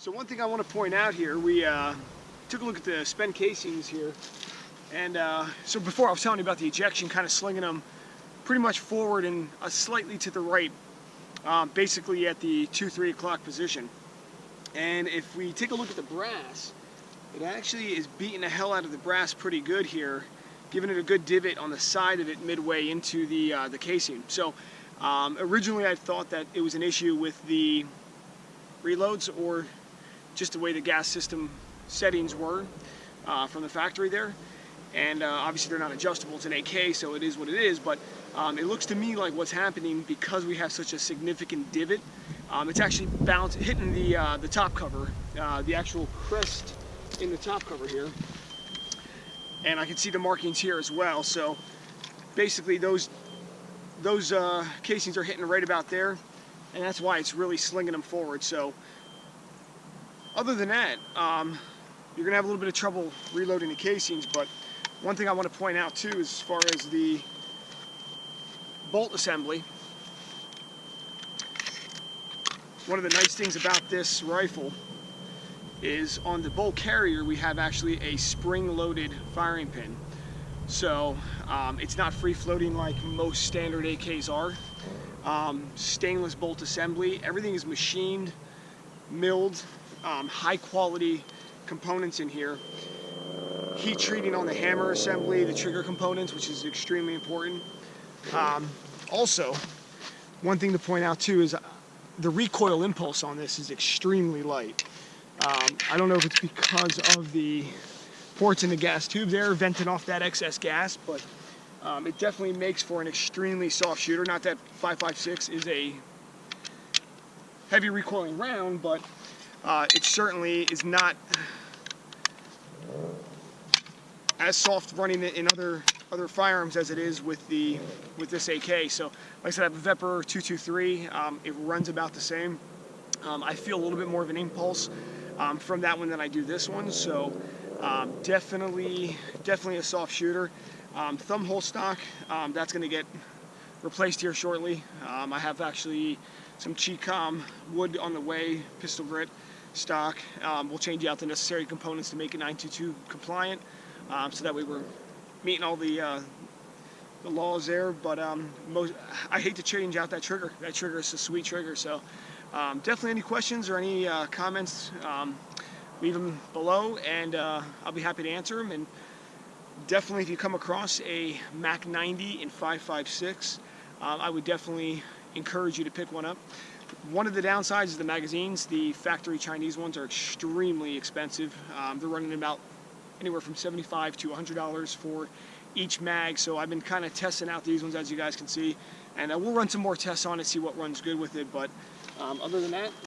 So one thing I want to point out here, we took a look at the spent casings here, and so before I was telling you about the ejection, kind of slinging them pretty much forward and slightly to the right, basically at the 2-3 o'clock position. And if we take a look at the brass, it actually is beating the hell out of the brass pretty good here, giving it a good divot on the side of it midway into the casing. So originally I thought that it was an issue with the reloads or just the way the gas system settings were from the factory there. And obviously they're not adjustable. It's an AK, so it is what it is, but it looks to me like what's happening, because we have such a significant divot, it's actually hitting the top cover, the actual crest in the top cover here. And I can see the markings here as well. So basically those casings are hitting right about there, and that's why it's really slinging them forward. So other than that, you're gonna have a little bit of trouble reloading the casings. But one thing I want to point out too, as far as the bolt assembly, one of the nice things about this rifle is on the bolt carrier we have actually a spring-loaded firing pin. So it's not free-floating like most standard AKs are. Stainless bolt assembly, everything is machined, milled, high-quality components in here. Heat treating on the hammer assembly, the trigger components, which is extremely important. Also, one thing to point out too is the recoil impulse on this is extremely light. I don't know if it's because of the ports in the gas tube there venting off that excess gas, but it definitely makes for an extremely soft shooter. Not that 5.56 is a heavy recoiling round, but it certainly is not as soft running in other firearms as it is with this AK. So like I said, I have a Vepr 223. It runs about the same. I feel a little bit more of an impulse from that one than I do this one. So definitely a soft shooter. Thumb hole stock, that's going to get replaced here shortly. I have actually some Chicom wood on the way, pistol grit stock. We'll change out the necessary components to make it 922 compliant, so that way we're meeting all the laws there. But I hate to change out that trigger. That trigger is a sweet trigger. So definitely any questions or any comments, leave them below, and I'll be happy to answer them. And definitely, if you come across a MAK 90 in 5.56, I would definitely encourage you to pick one up. One of the downsides is the magazines. The factory Chinese ones are extremely expensive. They're running about anywhere from $75 to $100 for each mag. So I've been kind of testing out these ones, as you guys can see, and we'll run some more tests on it, see what runs good with it. But other than that,